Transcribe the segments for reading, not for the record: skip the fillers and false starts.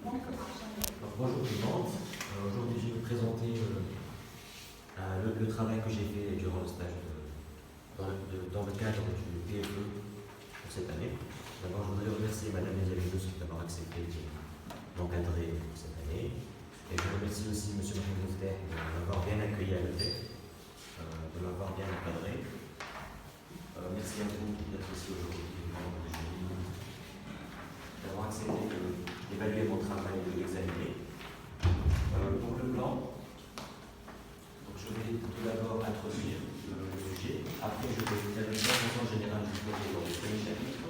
Bonjour tout le monde. Aujourd'hui, je vais vous présenter le travail que j'ai fait durant le stage dans le cadre du PFE pour cette année. D'abord, je voudrais remercier Madame Elisabeth d'avoir accepté de m'encadrer pour cette année. Et je remercie aussi Monsieur Mohamed Moufter de m'avoir bien accueilli à l'ETEC, de m'avoir bien encadré. Merci à vous d'être ici aujourd'hui, d'avoir accepté d'évaluer mon travail et de l'examiner. Pour le plan, donc je vais tout d'abord introduire le sujet. Après, je vais faire une présentation générale du projet dans le premier chapitre.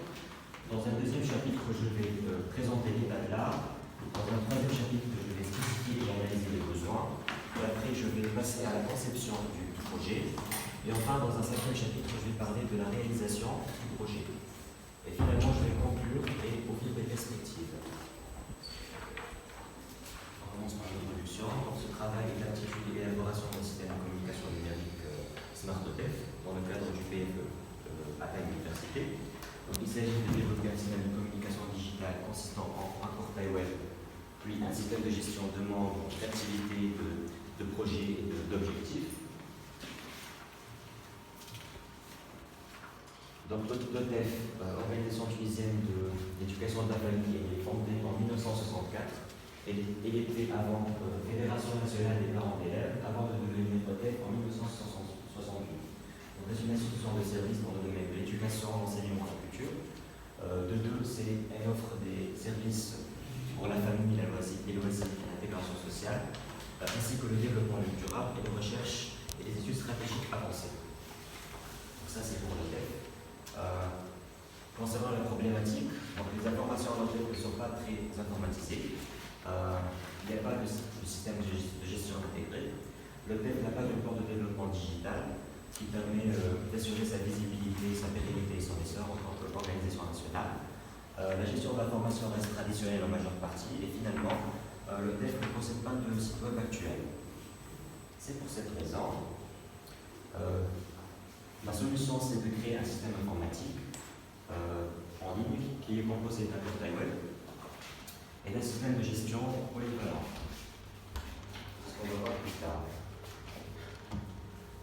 Dans un deuxième chapitre, je vais présenter l'état de l'art. Dans un troisième chapitre, je vais spécifier et analyser les besoins. Et après, je vais passer à la conception du projet. Et enfin, dans un cinquième chapitre, je vais parler de la réalisation du projet. Et finalement, je vais conclure et ouvrir des perspectives. On commence par l'introduction. Ce travail est intitulé Élaboration d'un système de communication numérique Smart OTEF dans le cadre du PFE à Taille Université. Donc, il s'agit de développer un système de communication digitale consistant en un portail web, puis un système de gestion de membres, d'activités, de projets et d'objectifs. Donc, l'OTEF, Organisation tunisienne d'éducation de la famille, elle est fondée en 1964. Elle était avant Fédération nationale des parents d'élèves, avant de devenir OTEF en 1968. Donc, c'est une institution de service dans le domaine de l'éducation, l'enseignement et la culture. Elle offre des services pour la famille, la loisir et l'intégration sociale, ainsi que le développement durable et de recherche et des études stratégiques avancées. Donc, ça, c'est pour l'OTEF. Concernant la problématique, donc les informations en ne sont pas très informatisées. Il n'y a pas de système de gestion intégré. L'OTEF n'a pas de plan de développement digital qui permet d'assurer sa visibilité, sa pérennité et son essor en tant qu'organisation nationale. La gestion de l'information reste traditionnelle en majeure partie et finalement, l'OTEF ne possède pas de site web actuel. C'est pour cette raison. La solution, c'est de créer un système informatique en ligne qui est composé d'un portail web et d'un système de gestion polyvalent. Ce qu'on va voir plus tard.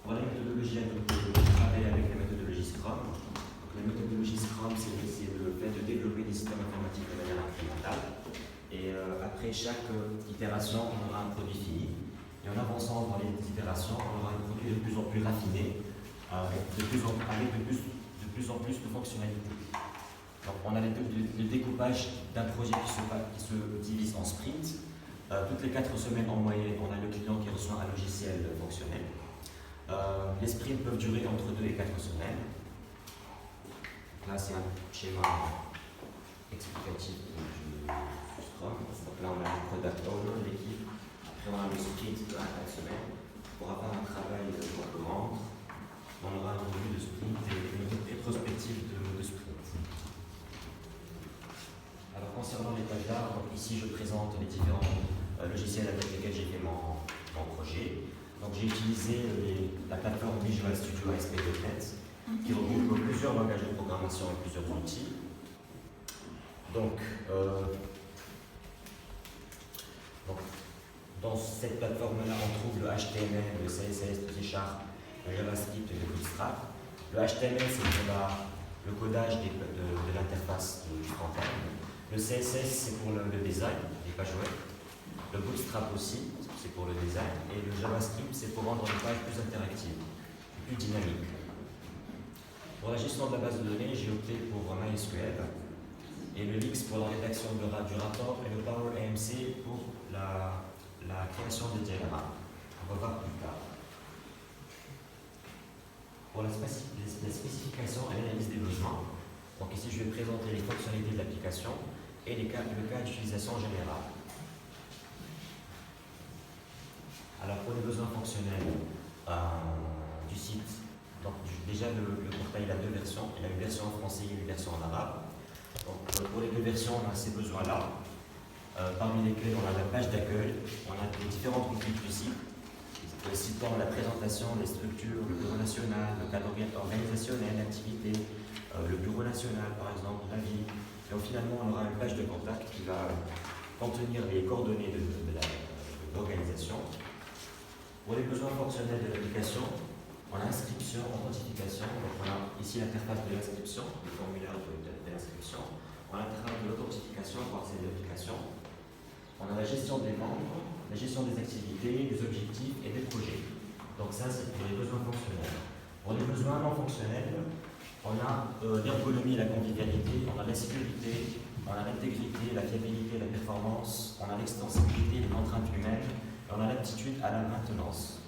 Pour la méthodologie adoptée, je travaille avec la méthodologie Scrum. Donc, la méthodologie Scrum, c'est le fait de développer des systèmes informatiques de manière incrémentale. Et après chaque itération, on aura un produit fini. Et en avançant dans les itérations, on aura un produit de plus en plus raffiné, avec de plus en plus de fonctionnalités. Donc, on a le découpage d'un projet qui se divise en sprints. Toutes les 4 semaines en moyenne, on a le client qui reçoit un logiciel fonctionnel. Les sprints peuvent durer entre 2 et 4 semaines. Donc là, c'est un schéma explicatif du Scrum. Donc là, on a le product owner, l'équipe. Après, on a le sprint de 1 à 4 semaines. Pour avoir un travail pour le rendre, on aura un revue de sprint et une rétrospective de sprint. Alors, concernant les tâches d'art, ici je présente les différents logiciels avec lesquels j'ai fait mon projet. Donc, j'ai utilisé la plateforme Visual Studio ASP.NET qui regroupe plusieurs langages de programmation et plusieurs outils. Donc dans cette plateforme-là, on trouve le HTML, le CSS, le C#, le JavaScript et le Bootstrap. Le HTML, c'est pour le codage de l'interface du front-end. Le CSS, c'est pour le design des pages web. Le Bootstrap aussi, c'est pour le design. Et le JavaScript, c'est pour rendre les pages plus interactives, plus dynamiques. Pour la gestion de la base de données, j'ai opté pour MySQL. Et le Lix pour la rédaction du rapport et le Power AMC pour la création des diagrammes. On va voir plus tard. Pour la spécification et l'analyse des besoins, donc ici je vais présenter les fonctionnalités de l'application et le cas d'utilisation générale. Alors pour les besoins fonctionnels du site, donc déjà le portail a 2 versions, il a une version en français et une version en arabe. Donc pour les 2 versions, on a ces besoins-là, parmi lesquels on a la page d'accueil, on a les différentes rubriques du site, citant la présentation, les structures, le bureau national, le cadre organisationnel, l'activité, le bureau national par exemple, la ville. Et finalement, on aura une page de contact qui va contenir les coordonnées de l'organisation. Pour les besoins fonctionnels de l'application, on a inscription, authentification. Donc on a ici l'interface de l'inscription, le formulaire de l'inscription. On a l'interface de l'authentification pour accéder à l'application. On a la gestion des membres, la gestion des activités, des objectifs et des projets. Donc ça, c'est pour les besoins fonctionnels. Pour les besoins non fonctionnels, on a l'ergonomie et la convivialité, on a la sécurité, on a l'intégrité, la fiabilité, la performance, on a l'extensibilité, les contraintes humaines, et on a l'aptitude à la maintenance.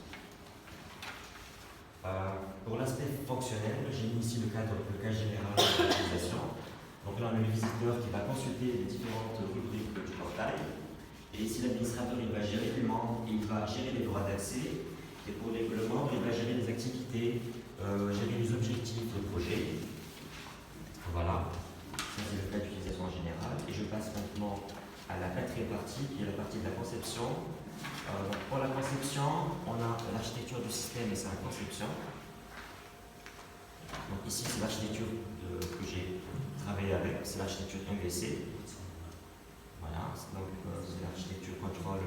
Pour l'aspect fonctionnel, j'ai mis ici le cas général de l'utilisation. Donc là, on a le visiteur qui va consulter les différentes rubriques du portail. Et ici, l'administrateur, il va gérer les membres, il va gérer les droits d'accès. Et pour le membre, il va gérer les activités, gérer les objectifs de projet. Voilà, ça c'est le cas d'utilisation générale. Et je passe maintenant à la quatrième partie, qui est la partie de la conception. Donc pour la conception, on a l'architecture du système et sa conception. Donc ici, c'est l'architecture que j'ai travaillé avec, c'est l'architecture MVC. Voilà, donc c'est l'architecture Control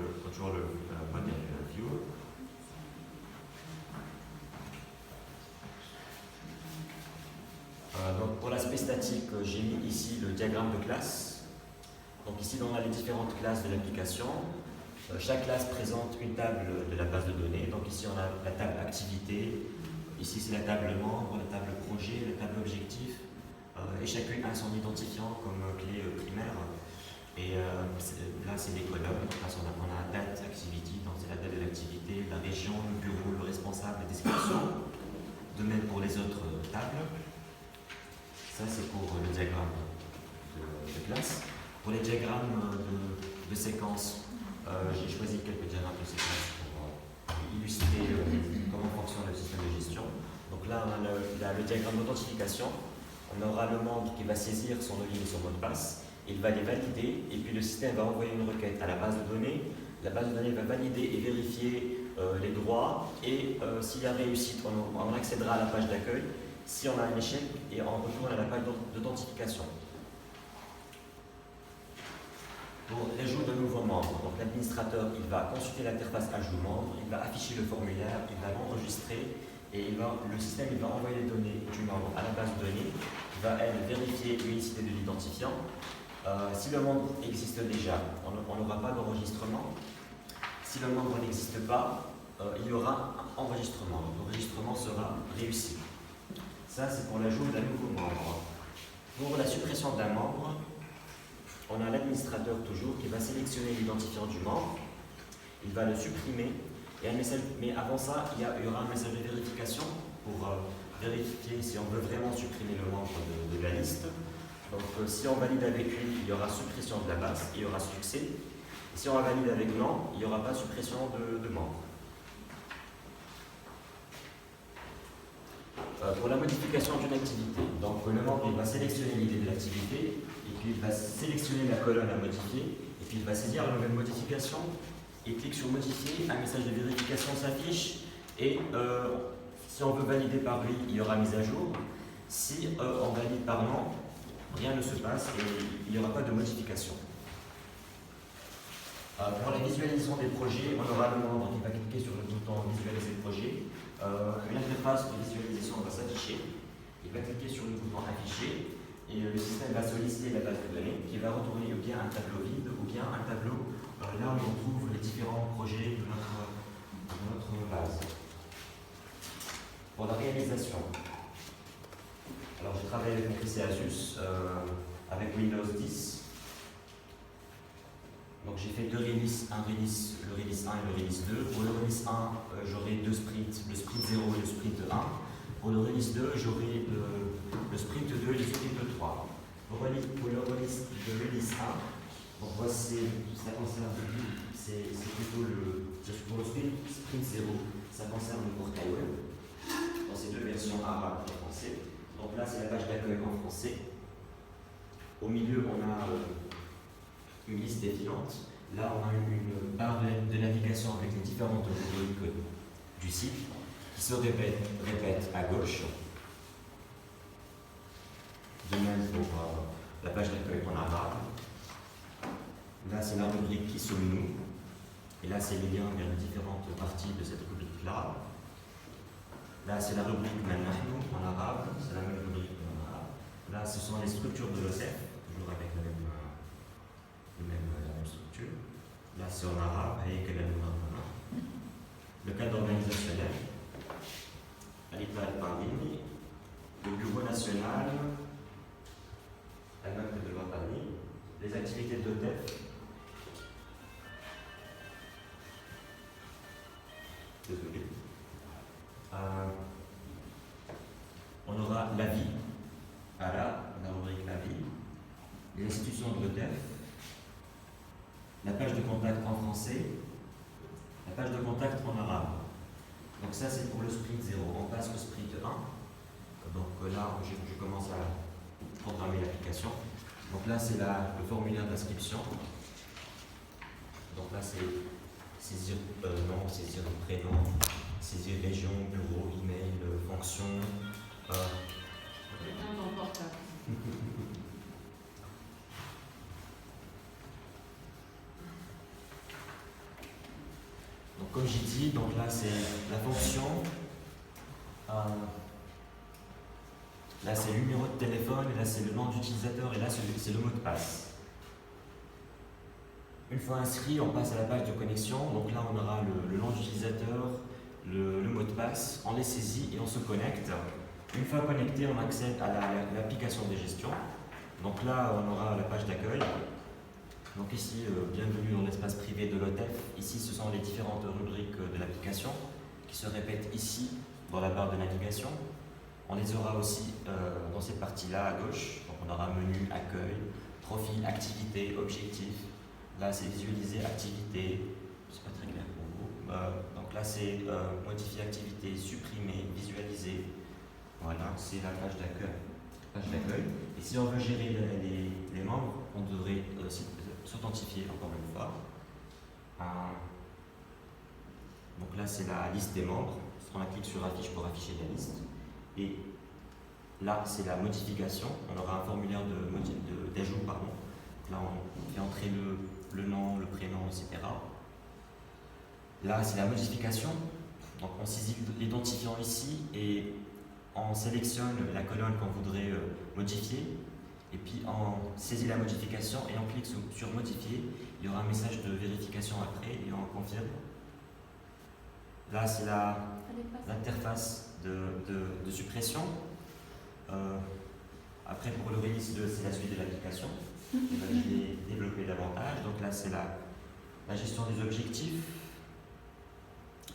Model View. Donc pour l'aspect statique, j'ai mis ici le diagramme de classe. Donc ici, on a les différentes classes de l'application. Chaque classe présente une table de la base de données. Donc ici, on a la table activité. Ici, c'est la table membre, la table projet, la table objectif. Et chacune a son identifiant comme clé primaire. Et là, c'est des colonnes. Donc là, on a date, activity, donc c'est la date de l'activité, la région, le bureau, le responsable, la description. De même pour les autres tables. Ça, c'est pour le diagramme de classe. Pour les diagrammes de séquence, j'ai choisi quelques diagrammes de séquence pour illustrer comment fonctionne le système de gestion. Donc là, on a le diagramme d'authentification. On aura le membre qui va saisir son login et son mot de passe. Il va les valider et puis le système va envoyer une requête à la base de données. La base de données va valider et vérifier les droits et s'il y a réussite, on accédera à la page d'accueil. Si on a un échec, et on retourne à la page d'authentification. Pour l'ajout de nouveaux membres, donc l'administrateur il va consulter l'interface ajout membre, il va afficher le formulaire, il va l'enregistrer et le système il va envoyer les données du membre à la base de données, il va vérifier l'unicité de l'identifiant. Si le membre existe déjà, on n'aura pas d'enregistrement. Si le membre n'existe pas, il y aura un enregistrement. L'enregistrement sera réussi. Ça, c'est pour l'ajout d'un nouveau membre. Pour la suppression d'un membre, on a l'administrateur toujours qui va sélectionner l'identifiant du membre. Il va le supprimer. Et un message, mais avant ça, il y aura un message de vérification pour vérifier si on veut vraiment supprimer le membre de la liste. Donc, si on valide avec oui, il y aura suppression de la base, il y aura succès. Et si on valide avec non, il n'y aura pas suppression de membre. Pour la modification d'une activité, donc le membre il va sélectionner l'idée de l'activité, et puis il va sélectionner la colonne à modifier, et puis il va saisir la nouvelle modification, il clique sur modifier, un message de vérification s'affiche, et si on veut valider par oui, il y aura mise à jour. Si on valide par non, rien ne se passe et il n'y aura pas de modification. Pour la visualisation des projets, on aura le membre qui va cliquer sur le bouton visualiser le projet. Une interface de visualisation va s'afficher. Il va cliquer sur le bouton afficher et le système va solliciter la base de données qui va retourner ou bien un tableau vide ou bien un tableau là où on trouve les différents projets de notre base. Pour la réalisation, alors j'ai travaillé avec mon PC Asus avec Windows 10. Donc j'ai fait deux releases, le release 1 et le release 2. Pour le release 1, j'aurai deux sprints, le sprint 0 et le sprint 1. Pour le release 2, j'aurai le sprint 2 et le sprint 3. Pour le release 1, donc voici, ça concerne, c'est plutôt pour le sprint 0, ça concerne le portail web, dans ces deux versions arabe et français. Donc là, c'est la page d'accueil en français. Au milieu, on a une liste défilante. Là, on a une barre de navigation avec les différentes rubriques du site qui se répètent à gauche. De même pour la page d'accueil en arabe. là, c'est la rubrique Qui sommes-nous? Et là, c'est les liens vers les différentes parties de cette rubrique-là. Là, c'est la rubrique Man Nahnu en arabe, c'est la même rubrique en arabe. Là, ce sont les structures de l'OCF, toujours avec la même structure. Là, c'est en arabe, avec le cadre organisationnel, l'État al-Qadimi, le bureau national, al-Maktab al-Watani, les activités de l'OTEF. Désolé. On aura la vie, la rubrique la vie, les institutions de l'OTEF, la page de contact en français, la page de contact en arabe. Donc ça c'est pour le sprint 0. On passe au sprint 1. Donc là je commence à programmer l'application. Donc là c'est le formulaire d'inscription. Donc là c'est saisir nom, saisir prénom, saisir région, bureau, email, fonction. Donc comme j'ai dit, donc là c'est la fonction. Là c'est le numéro de téléphone, et là c'est le nom d'utilisateur, et là c'est le mot de passe. Une fois inscrit, on passe à la page de connexion. Donc là on aura le nom d'utilisateur, le mot de passe, on les saisit et on se connecte. Une fois connecté, on accède à l'application de gestion. Donc là on aura la page d'accueil. Donc ici, bienvenue dans l'espace privé de l'OTEF. Ici, ce sont les différentes rubriques de l'application qui se répètent ici dans la barre de navigation. On les aura aussi dans cette partie-là à gauche. Donc on aura menu, accueil, profil, activité, objectif. Là, c'est visualiser activité. C'est pas très clair pour vous. Donc là, c'est modifier activité, supprimer, visualiser. Voilà, c'est la page d'accueil. Et si on veut gérer les membres, on devrait s'authentifier encore une fois. Donc là c'est la liste des membres. On clique sur affiche pour afficher la liste. Et là c'est la modification. On aura un formulaire d'ajout. Là on fait entrer le nom, le prénom, etc. Là c'est la modification. Donc on saisit l'identifiant ici et on sélectionne la colonne qu'on voudrait modifier. Et puis on saisit la modification et on clique sur modifier. Il y aura un message de vérification après et on confirme. Là c'est l'interface de suppression. Après pour le release 2 c'est la suite de l'application. Je vais développer davantage. Donc là c'est la gestion des objectifs,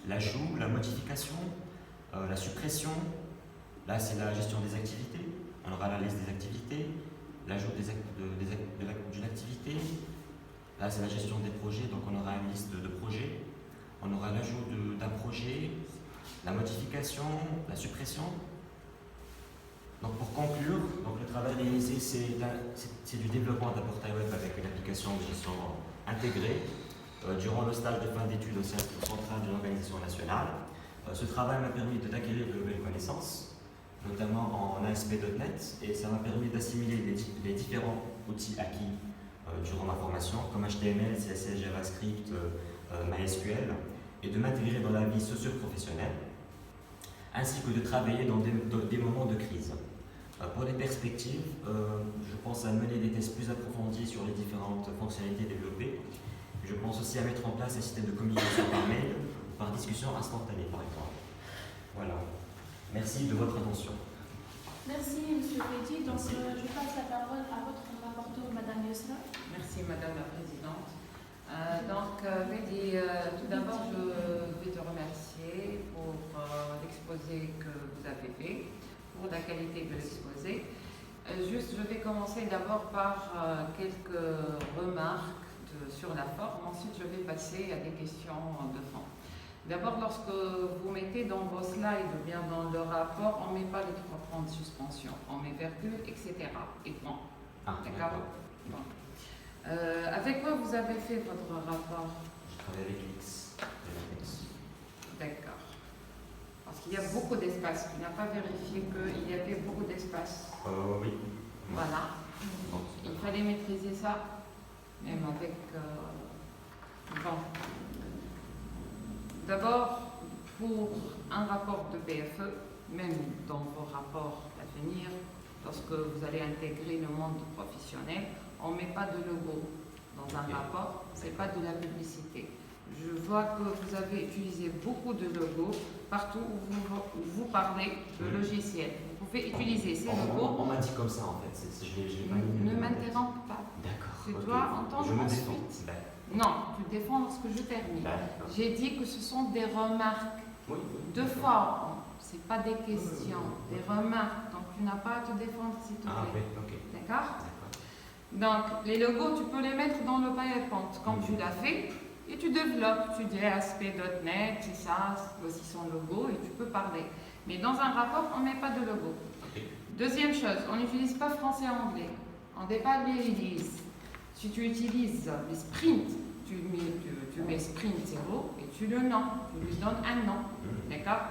l'ajout, la modification, la suppression. Là c'est la gestion des activités. On aura la liste des activités. L'ajout d'une activité. Là, c'est la gestion des projets, donc on aura une liste de projets. On aura l'ajout d'un projet, la modification, la suppression. Donc pour conclure, donc le travail réalisé, c'est du développement d'un portail web avec une application de gestion intégrée durant le stage de fin d'études au Centre central de l'organisation nationale. Ce travail m'a permis d'acquérir de nouvelles connaissances, notamment en ASP.NET, et ça m'a permis d'assimiler les différents outils acquis durant ma formation, comme HTML, CSS, JavaScript, MySQL, et de m'intégrer dans la vie socio-professionnelle, ainsi que de travailler dans des moments de crise. Pour les perspectives, je pense à mener des tests plus approfondis sur les différentes fonctionnalités développées. Je pense aussi à mettre en place un système de communication par mail ou par discussion instantanée, par exemple. Voilà. Merci de votre attention. Merci, M. Freddy. Donc, je passe la parole à votre rapporteur, Mme Yusra. Merci, Madame la Présidente. Mehdi, tout d'abord, je vais te remercier pour l'exposé que vous avez fait, pour la qualité de l'exposé. Je vais commencer d'abord par quelques remarques sur la forme. Ensuite, je vais passer à des questions de fond. D'abord, lorsque vous mettez dans vos slides ou bien dans le rapport, on ne met pas les 3 points de suspension, on met virgule, etc. et point. D'accord. Bon. Avec quoi vous avez fait votre rapport? Je travaille avec X. D'accord. Parce qu'il y a beaucoup d'espace. Tu n'as pas vérifié qu'il y avait beaucoup d'espace. Oui. Voilà. Il fallait maîtriser ça. Mais bon. avec... bon. D'abord, pour un rapport de BFE, même dans vos rapports à venir, lorsque vous allez intégrer le monde professionnel, on ne met pas de logo dans un rapport, ce n'est pas de la publicité. Je vois que vous avez utilisé beaucoup de logos partout où vous parlez de logiciel. Vous pouvez utiliser ces logos. On m'a dit comme ça en fait. Ne m'interromps pas. D'accord. Tu dois entendre Je me ensuite. défends. Non, tu défends lorsque je termine. J'ai dit que ce sont des remarques de forme. Ce n'est pas des questions, des remarques. Donc tu n'as pas à te défendre s'il te plaît. Ah oui, ok. D'accord? Donc les logos, tu peux les mettre dans le PowerPoint comme tu l'as fait. Et tu développes, tu dis ASP.NET, c'est ça, voici son logo, et tu peux parler. Mais dans un rapport, on ne met pas de logo. Deuxième chose, on n'utilise pas français-anglais. On ne met pas les releases. Si tu utilises les sprints, tu mets sprint 0 et tu le nom, tu lui donnes un nom. D'accord?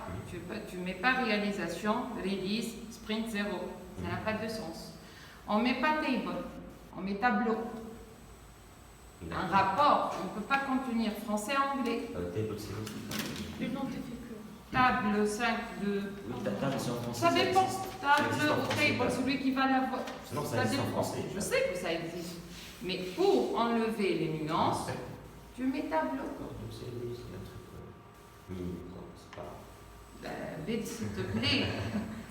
Tu ne mets pas réalisation, release, sprint 0. Ça n'a pas de sens. On ne met pas table, on met tableau. Un rapport, on ne peut pas contenir français-anglais. Table 5 de... Oui, table c'est en français. Ça dépend. Table existe en ou français, table, celui qui va l'avoir. Non, ça existe en français. Je sais que ça existe. Mais pour enlever les nuances, tu mets tableau. Ben, s'il te plaît.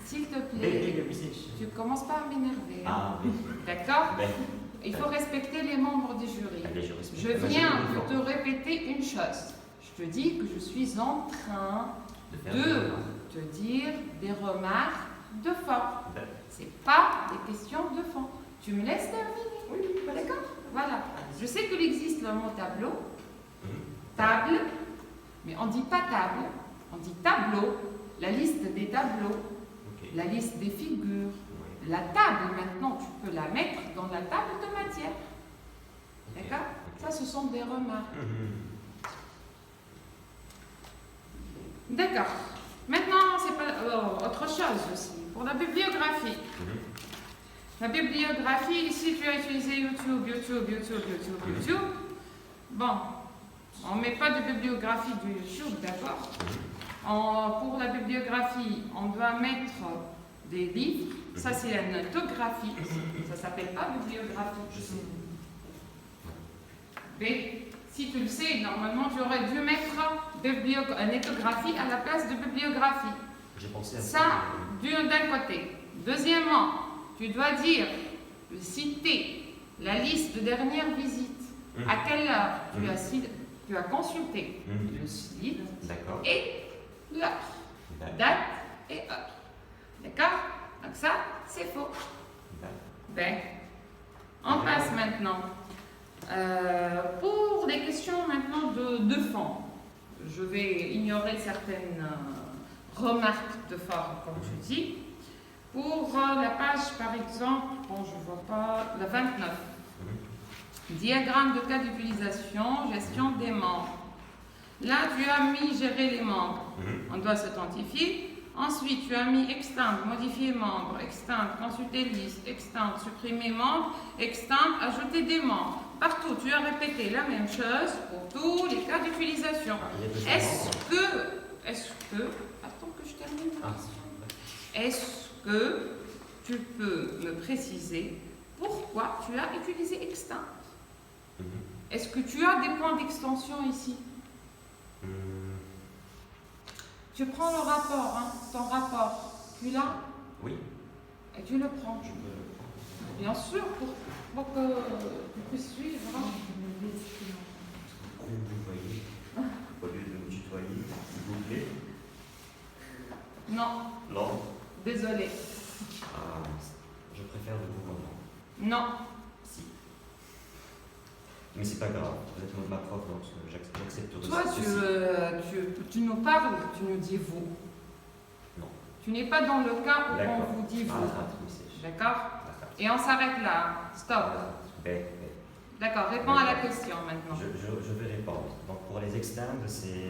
S'il te plaît. Tu commences pas à m'énerver. Ah oui. D'accord? Il faut respecter les membres du jury. Je viens de te répéter une chose. Je te dis que je suis en train de te dire des remarques de forme. Ce n'est pas des questions de fond. Tu me laisses terminer. Oui, d'accord? Voilà. Je sais qu'il existe le mot tableau, table, mais on ne dit pas table, on dit tableau, la liste des tableaux, la liste des figures. La table, maintenant, tu peux la mettre dans la table de matière. D'accord? Ça, ce sont des remarques. D'accord. Maintenant, c'est pas autre chose aussi. Pour la bibliographie. La bibliographie, ici, tu as utilisé YouTube. Bon, on ne met pas de bibliographie de YouTube, d'accord? Pour la bibliographie, on doit mettre des livres. Ça, c'est une autographie. Ça ne s'appelle pas bibliographie. Je sais. Mais si tu le sais, normalement, tu aurais dû mettre une éthographie à la place de bibliographie. J'ai pensé à ça. D'un côté. Deuxièmement, tu dois citer la liste de dernières visites. À quelle heure tu as consulté le site et l'heure. Date et heure. D'accord? Donc ça, c'est faux. Ben, on passe maintenant. Pour les questions maintenant de fond, je vais ignorer certaines remarques de forme, comme tu dis. Pour la page, par exemple, bon, je ne vois pas, la 29. Diagramme de cas d'utilisation, gestion des membres. Là, tu as mis gérer les membres. On doit s'authentifier. Ensuite, tu as mis extendre, modifier membre, extendre, consulter liste, extendre, supprimer membre, extendre, ajouter des membres. Partout, tu as répété la même chose pour tous les cas d'utilisation. Est-ce que, attends que je termine ma question. Est-ce que tu peux me préciser pourquoi tu as utilisé extendre? Est-ce que tu as des points d'extension ici? Tu prends le rapport, ton rapport, tu l'as? Oui. Et tu le prends? Je peux le prendre. Bien sûr, pour que tu puisses suivre. Vous voyez, au lieu de me tutoyer, s'il vous plaît. Non. Non. Désolé. Je préfère le mouvement. Non. Si. Mais c'est pas grave, vous êtes ma prof, donc j'accepte. Toi, tu nous parles, tu nous dis vous. Non. Tu n'es pas dans le cas où on vous dit vous. D'accord? Et on s'arrête là. Stop. D'accord, réponds à la question maintenant. Je vais répondre. Donc pour les externes, c'est...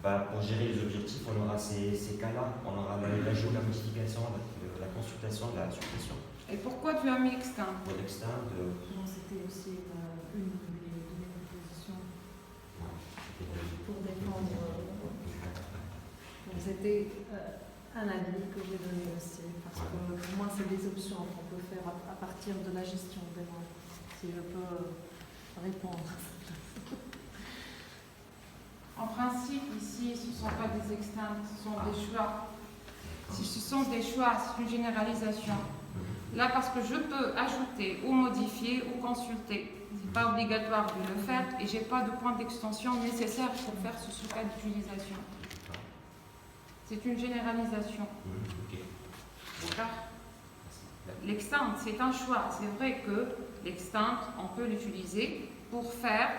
pour gérer les objectifs, on aura ces cas-là. On aura l'ajout, la modification, la consultation, la suppression. Et pourquoi tu as mis externe? Pour l'externe, Non, c'était aussi c'était un avis que j'ai donné aussi, parce que pour moi, c'est des options qu'on peut faire à partir de la gestion des membres, si je peux répondre. En principe, ici, ce ne sont pas des extincts, ce sont des choix. Si ce sont des choix, c'est une généralisation. Là, parce que je peux ajouter ou modifier ou consulter. Ce n'est pas obligatoire de le faire et je n'ai pas de point d'extension nécessaire pour faire ce cas d'utilisation. C'est une généralisation. D'accord. L'extinct, c'est un choix. C'est vrai que l'extinct, on peut l'utiliser pour faire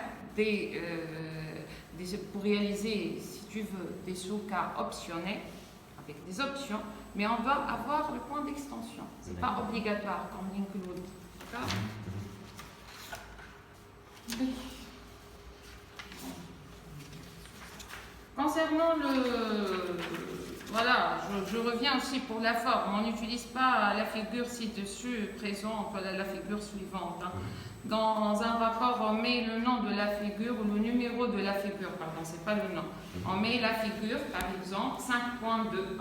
pour réaliser, si tu veux, des sous-cas optionnels, avec des options, mais on va avoir le point d'extension. Ce n'est pas obligatoire comme l'include. D'accord. Oui. Concernant voilà, je reviens aussi pour la forme. On n'utilise pas la figure ci-dessus présente, voilà la figure suivante. Hein. Dans un rapport, on met le nom de la figure ou le numéro de la figure, pardon, c'est pas le nom. On met la figure, par exemple, 5.2.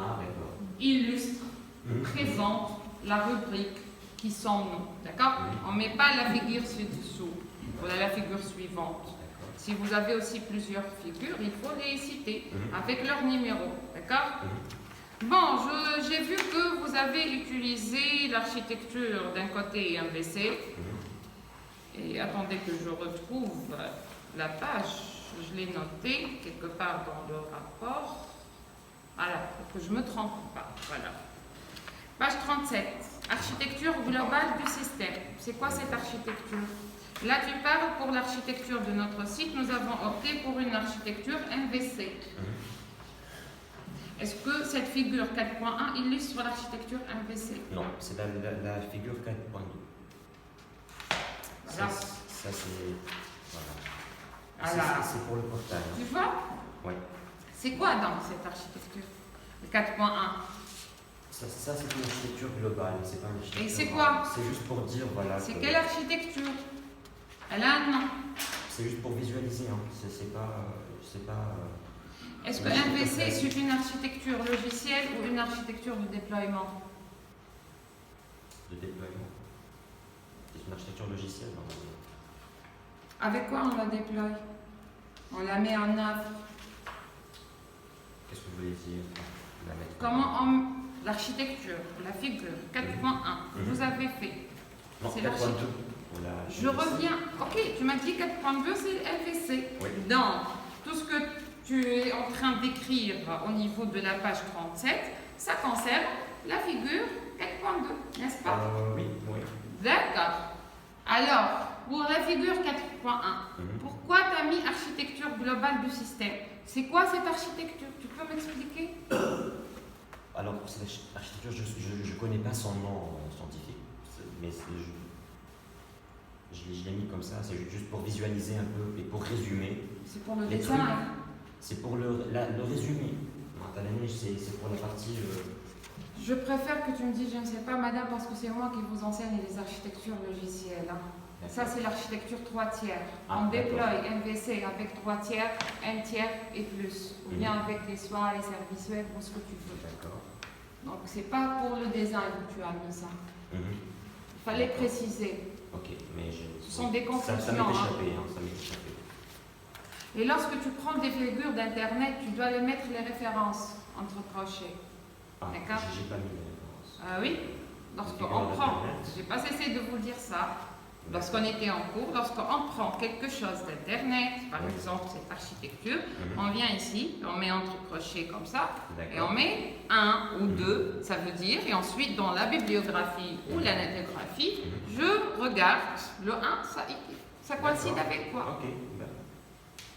Illustre, présente la rubrique qui sont nous. D'accord. On ne met pas la figure ci-dessous. Voilà la figure suivante. Si vous avez aussi plusieurs figures, il faut les citer avec leur numéro. D'accord. Bon, j'ai vu que vous avez utilisé l'architecture d'un côté MVC. Et attendez que je retrouve la page. Je l'ai notée quelque part dans le rapport. Voilà, pour que je ne me trompe pas. Voilà. Page 37. Architecture globale du système. C'est quoi cette architecture? Là, tu parles pour l'architecture de notre site. Nous avons opté pour une architecture MVC. Est-ce que cette figure 4.1 illustre l'architecture MVC? Non, c'est la figure 4.2. Voilà. Ça c'est... Voilà. Voilà. C'est pour le portail. Tu vois? Oui. C'est quoi donc cette architecture? Le 4.1. Ça c'est une architecture globale, c'est pas une architecture... Et c'est quoi? C'est juste pour dire, voilà... C'est quelle architecture? Elle a un nom. C'est juste pour visualiser, hein. C'est pas... Est-ce que MVC c'est une architecture logicielle ou une architecture de déploiement? De déploiement. C'est une architecture logicielle, normalement. Avec quoi on la déploie? On la met en œuvre. Qu'est-ce que vous voulez dire? Comment l'architecture, la figure 4.1, vous avez fait? Non, 4.2. Je reviens. Ok, tu m'as dit 4.2, c'est MVC. Oui. Donc, tout ce que tu es en train d'écrire au niveau de la page 37, ça concerne la figure 4.2, n'est-ce pas? Oui. D'accord. Alors, pour la figure 4.1, pourquoi tu as mis architecture globale du système? C'est quoi cette architecture? Tu peux m'expliquer? Alors, pour cette architecture, je ne connais pas son nom scientifique, mais je l'ai mis comme ça, c'est juste pour visualiser un peu et pour résumer. C'est pour le design. C'est pour le résumé. C'est pour la partie... Je préfère que tu me dises, je ne sais pas, madame, parce que c'est moi qui vous enseigne les architectures logicielles. Hein. Ça, c'est l'architecture 3 tiers. On déploie MVC avec 3 tiers, 1 tiers et plus. Ou bien avec les SOA, les services web, ou ce que tu veux. D'accord. Donc, c'est pas pour le design que tu as mis ça. Il fallait préciser. Ok, mais ce sont des confusions. Ça m'est échappé, ça m'est échappé. Et lorsque tu prends des figures d'Internet, tu dois les mettre les références entre crochets. D'accord? J'ai pas mis les références. Oui. Lorsqu'on prend, j'ai pas cessé de vous dire ça. Lorsqu'on était en cours, lorsqu'on prend quelque chose d'Internet, par exemple cette architecture, on vient ici, on met entre crochets comme ça, et on met 1 ou 2, ça veut dire, et ensuite dans la bibliographie ou la nettographie, je regarde le 1, ça coïncide avec quoi? Ok,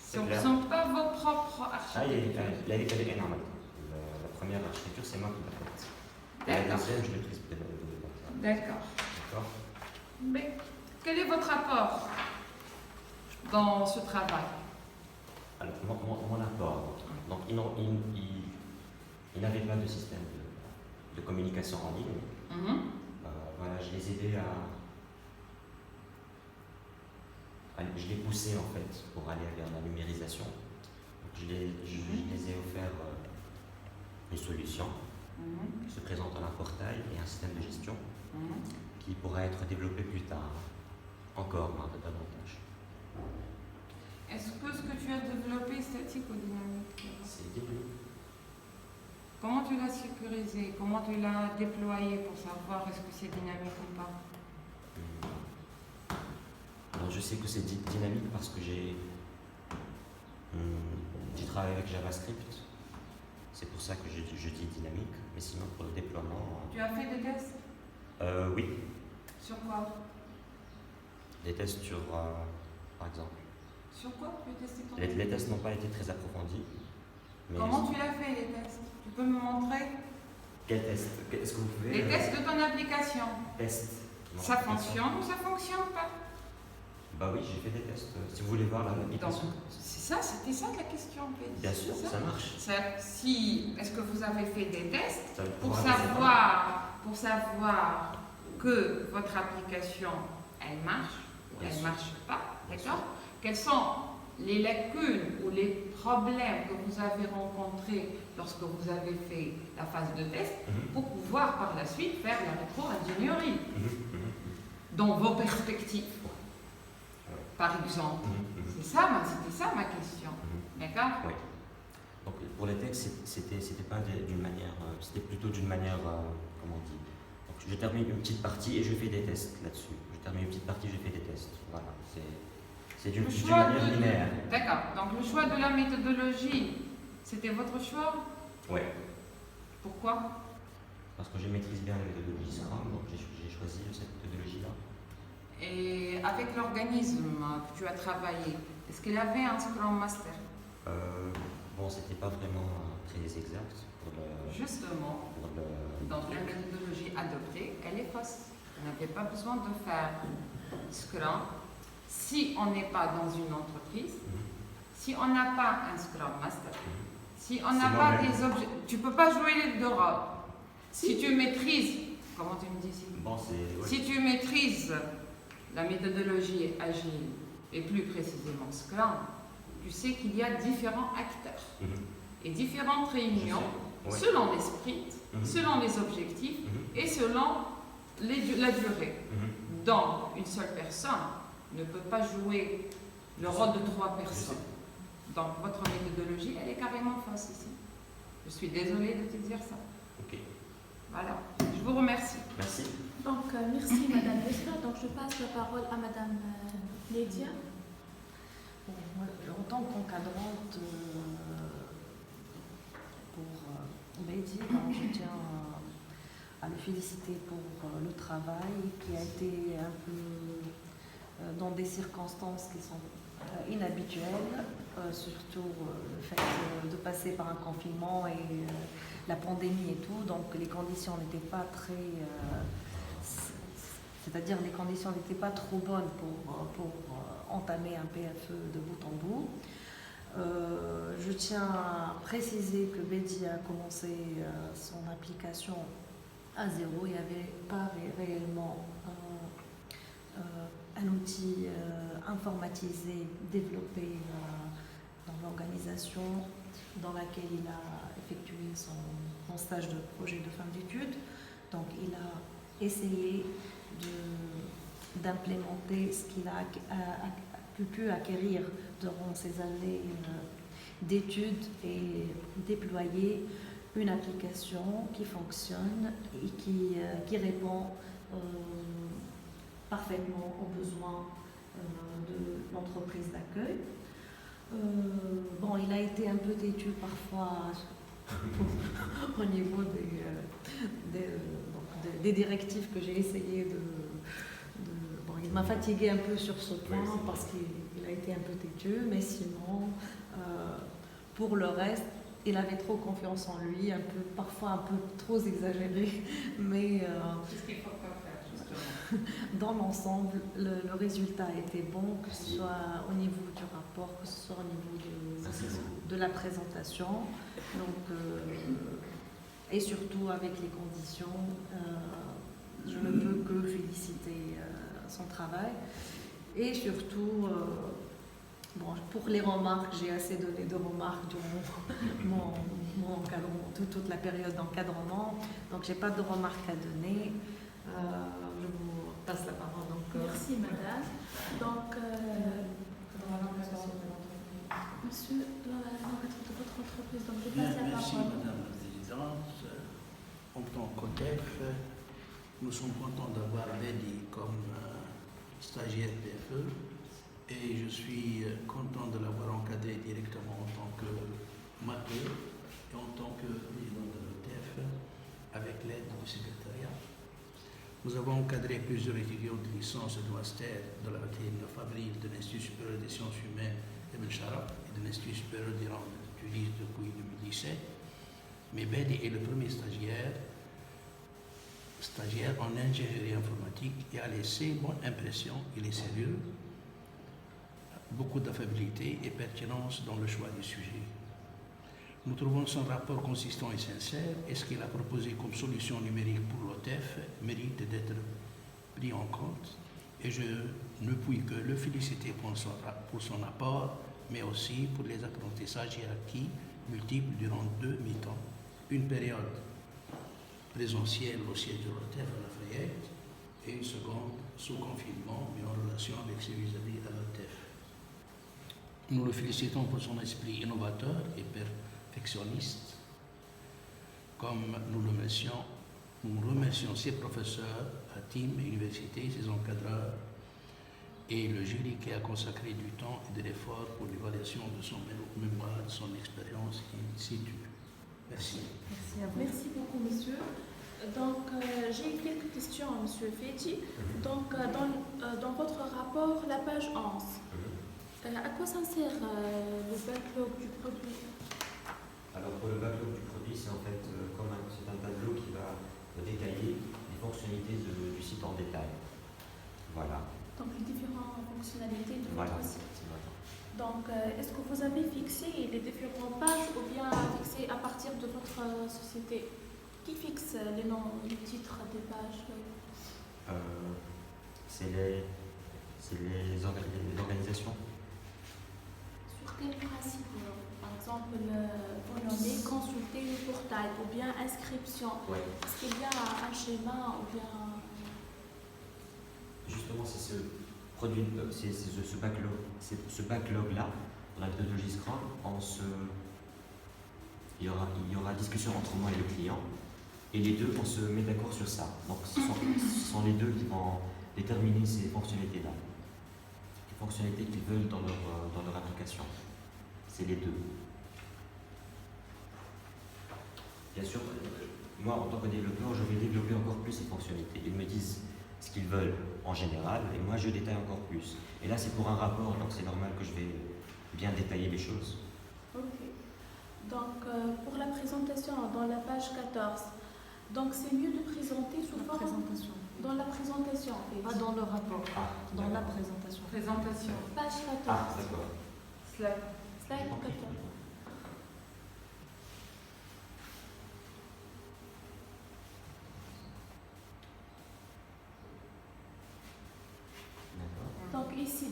ce ne sont pas vos propres architectures. La première architecture, c'est moi qui l'ai faite. La deuxième, je maîtrise peut-être pas. D'accord. D'accord. Mais quel est votre apport dans ce travail? Alors, mon apport, donc il n'avait pas de système de communication en ligne. Voilà, je les aidais je les poussais en fait pour aller vers la numérisation. Donc, je les ai offert une solution qui se présente dans un portail et un système de gestion qui pourra être développé plus tard, encore davantage. Est-ce que ce que tu as développé est statique ou dynamique? C'est dynamique. Comment tu l'as sécurisé? Comment tu l'as déployé pour savoir est-ce que c'est dynamique ou pas? Alors je sais que c'est dynamique parce que j'ai travaillé avec JavaScript. C'est pour ça que je dis dynamique. Mais sinon pour le déploiement... Tu as fait des tests? Oui. Sur quoi? Des tests sur, par exemple. Sur quoi tu as testé ton Les tests n'ont pas été très approfondis. Mais Comment tu l'as fait les tests? Tu peux me montrer? Quel test? Est-ce que vous pouvez... Les tests de ton application. Test. Ça fonctionne ou ça fonctionne pas? Bah oui, j'ai fait des tests. Si vous voulez voir l'application. C'est ça, c'était ça la question. Bien sûr, ça marche. Est-ce que vous avez fait des tests Ça pour savoir que votre application, elle marche ou Bien elle ne sûr. marche pas, Bien d'accord? Quels sont les lacunes ou les problèmes que vous avez rencontrés lorsque vous avez fait la phase de test pour pouvoir par la suite faire la rétro-ingénierie dans vos perspectives, par exemple. C'était ça ma question, d'accord? Oui. Donc pour les textes, c'était pas d'une manière, c'était plutôt d'une manière, comment on dit. Donc je termine une petite partie et je fais des tests là-dessus. Je termine une petite partie, je fais des tests. Voilà, c'est d'une manière linéaire. D'accord. Donc le choix de la méthodologie, c'était votre choix? Oui. Pourquoi? Parce que je maîtrise bien la méthodologie Scrum, donc j'ai choisi cette méthodologie-là. Et avec l'organisme que tu as travaillé, est-ce qu'il avait un Scrum Master? Bon, c'était pas vraiment très exact pour le... Justement, donc la méthodologie adoptée, elle est fausse. Vous n'avez pas besoin de faire Scrum si on n'est pas dans une entreprise, si on n'a pas un Scrum Master, si on n'a pas des objets. Tu ne peux pas jouer les deux rôles. Si tu maîtrises, comment tu me dis ici? Bon, si tu maîtrises la méthodologie agile et plus précisément Scrum, tu sais qu'il y a différents acteurs et différentes réunions selon les sprints, selon les objectifs et selon la durée. Donc, une seule personne ne peut pas jouer le rôle de 3 personnes. Donc, votre méthodologie, elle est carrément fausse ici. Je suis désolée de te dire ça. Ok. Voilà. Je vous remercie. Merci. Donc, merci Madame Yusra. Donc, je passe la parole à Madame Lydia. Bon, moi, en tant qu'encadrante pour Mehdi, je tiens à le féliciter pour le travail qui a été un peu dans des circonstances qui sont inhabituelles, surtout le fait de passer par un confinement et la pandémie et tout, donc les conditions n'étaient pas très... c'est-à-dire les conditions n'étaient pas trop bonnes pour entamer un PFE de bout en bout. Je tiens à préciser que Mehdi a commencé son application à zéro. Il n'y avait pas réellement un outil informatisé développé dans l'organisation dans laquelle il a effectué son stage de projet de fin d'études. Donc il a essayé d'implémenter ce qu'il a pu acquérir durant ces années d'études et déployer une application qui fonctionne et qui répond parfaitement aux besoins de l'entreprise d'accueil. Bon, il a été un peu têtu parfois au niveau des directives que j'ai essayé bon, il m'a fatigué un peu sur ce point parce qu'il a été un peu têtu, mais sinon, pour le reste, il avait trop confiance en lui, parfois un peu trop exagéré, mais C'est ce qu'il faut pas faire, justement. dans l'ensemble, le résultat était bon, que ce soit au niveau du rapport, que ce soit au niveau de la présentation. Donc, et surtout avec les conditions, je ne peux que féliciter son travail. Et surtout, Bon, pour les remarques, j'ai assez donné de remarques durant mon encadrement, toute la période d'encadrement. Donc, j'ai pas de remarques à donner. Je vous passe la parole. Donc, Merci, madame. Donc, monsieur, dans l'encadrement de votre entreprise, donc je passe la Merci, parole. Madame la Présidente. En tant qu'OTEF, nous sommes contents d'avoir Lady comme stagiaire PFE et je suis content de l'avoir encadré directement en tant que matheux et en tant que président de l'OTEF avec l'aide du secrétariat. Nous avons encadré plusieurs étudiants de licence et de master de la matière 9 avril de l'Institut supérieur des sciences humaines Ibn Sharaf et de l'Institut supérieur d'Iran de Tunis depuis 2017. Mais Bedi est le premier stagiaire en ingénierie informatique et a laissé bonne impression. Il est sérieux, beaucoup d'affabilité et pertinence dans le choix du sujet. Nous trouvons son rapport consistant et sincère et ce qu'il a proposé comme solution numérique pour l'OTEF mérite d'être pris en compte et je ne puis que le féliciter pour son apport, mais aussi pour les apprentissages et acquis multiples durant 2 mi-temps. Une période présentielle au siège de l'OTEF à Lafayette et une seconde sous confinement, mais en relation avec ses vis-à-vis à l'OTEF. Nous le félicitons pour son esprit innovateur et perfectionniste, comme nous remercions ses professeurs à Team Université, ses encadreurs et le jury qui a consacré du temps et de l'effort pour l'évaluation de son mémoire, de son expérience in situ. Merci. merci à vous. Merci beaucoup, monsieur. Donc, j'ai quelques questions à monsieur Fedi. Donc, dans votre rapport, la page 11, à quoi ça sert le backlog du produit? Alors pour le backlog du produit, c'est en fait c'est un tableau qui va détailler les fonctionnalités du site en détail. Voilà. Donc, les différentes fonctionnalités de Voilà. votre site. C'est voilà. Donc, est-ce que vous avez fixé les différentes pages ou bien fixé à partir de votre société? Qui fixe les noms, les titres des pages? C'est les organisations. Sur quel principe? Par exemple, vous nommez consulter le portail ou bien inscription. Ouais. Est-ce qu'il y a un schéma ou bien... Justement, c'est ce produit, c'est ce backlog-là, dans la méthodologie Scrum, il y aura discussion entre moi et le client, et les deux, on se met d'accord sur ça. Donc, ce sont les deux qui vont déterminer ces fonctionnalités-là, les fonctionnalités qu'ils veulent dans leur application. C'est les deux. Bien sûr, moi, en tant que développeur, je vais développer encore plus ces fonctionnalités. Ils me disent ce qu'ils veulent en général, et moi, je détaille encore plus. Et là, c'est pour un rapport, donc c'est normal que je vais bien détailler les choses. Ok. Donc, pour la présentation, dans la page 14, donc c'est mieux de présenter sous La forme... présentation. Dans la présentation, en fait. Pas dans le rapport, dans la présentation. Présentation. Page 14. Ah, d'accord. Slide. Slide 14. D'accord. Donc ici,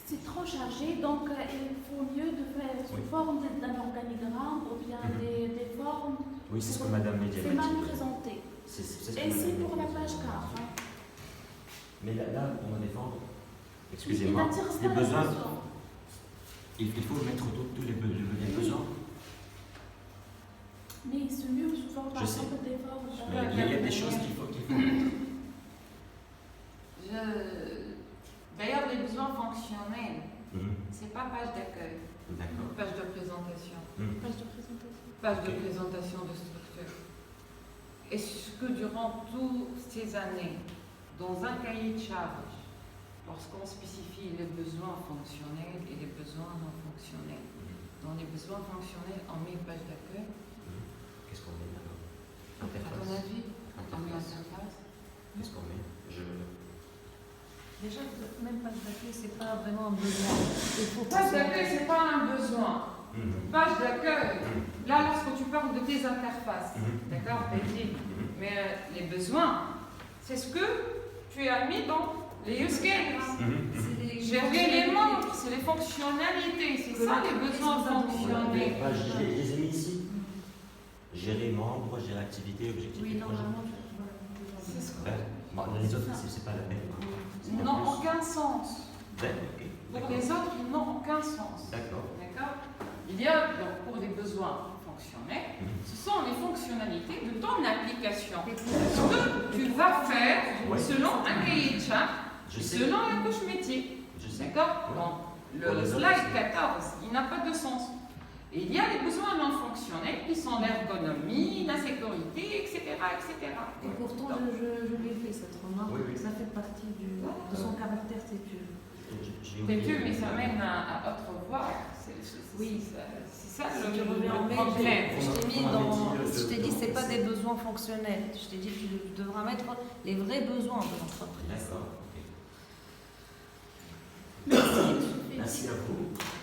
c'est trop chargé, donc il faut mieux de faire sous Oui. forme d'un organigramme ou bien des formes. Oui, c'est ce que Madame Média C'est m'a mal dit. présenté. C'est ce que Et c'est Madame pour la Média page m'a 4. dit. Hein. Mais là, pour me défendre, Il excusez-moi, n'attire les pas besoins, l'attention. il faut mettre tous les besoins. Mais c'est mieux sous forme par Je sais. exemple des formes. Mais il y a des choses qu'il faut mettre. D'ailleurs, les besoins fonctionnels, Mhm. c'est pas page d'accueil, D'accord. page de présentation. Mhm. Page de présentation. Page de Ok. présentation de structure. Est-ce que durant toutes ces années, dans un cahier de charge, lorsqu'on spécifie les besoins fonctionnels et les besoins non fonctionnels, dans les besoins fonctionnels, on met une page d'accueil? Qu'est-ce qu'on met d'abord? À ton avis, on met interface? Qu'est-ce qu'on met? Déjà, même page d'accueil, c'est pas vraiment un besoin. Il faut Page passer- d'accueil, c'est pas un besoin. Mhm. Page d'accueil, là, lorsque tu parles de tes interfaces, Mhm. d'accord, Betty, Mhm. mais les besoins, c'est ce que tu as mis dans les use cases. Mhm. c'est des J'ai vu l'élément c'est les fonctionnalités, c'est ça les besoins fonctionnels. Je les ai mis ici. Gérer membres, gérer activité, objectif Oui, et projet. normalement, C'est ce que- Bon, les autres, c'est pas la même. C'est Ils pas n'ont plus. aucun sens. Ouais, ok. Pour D'accord. les autres, ils n'ont aucun sens. D'accord. D'accord? Il y a donc pour des besoins fonctionnels, ce sont les fonctionnalités de ton application. Ce que tu vas faire Ouais. selon un cahier de charge, Je sais. selon la couche métier. Je sais. D'accord? Ouais. Donc, Pour le les autres, slide c'est- 14, il n'a pas de sens. Et il y a les besoins non fonctionnels qui sont l'ergonomie, la sécurité, etc. etc. Et pourtant, Donc, je l'ai fait cette remarque. Oui, oui. Ça fait partie de son caractère têtu. J'ai têtu, mais ça mène à autre voie. Oui. C'est ça Si le, tu reviens en le mail, problème. je t'ai mis On a dans. dit, Je t'ai dit, c'est pas des besoins fonctionnels. Je t'ai dit, tu devras mettre les vrais besoins de l'entreprise. D'accord. ok. Merci, monsieur Fetty. Merci à vous.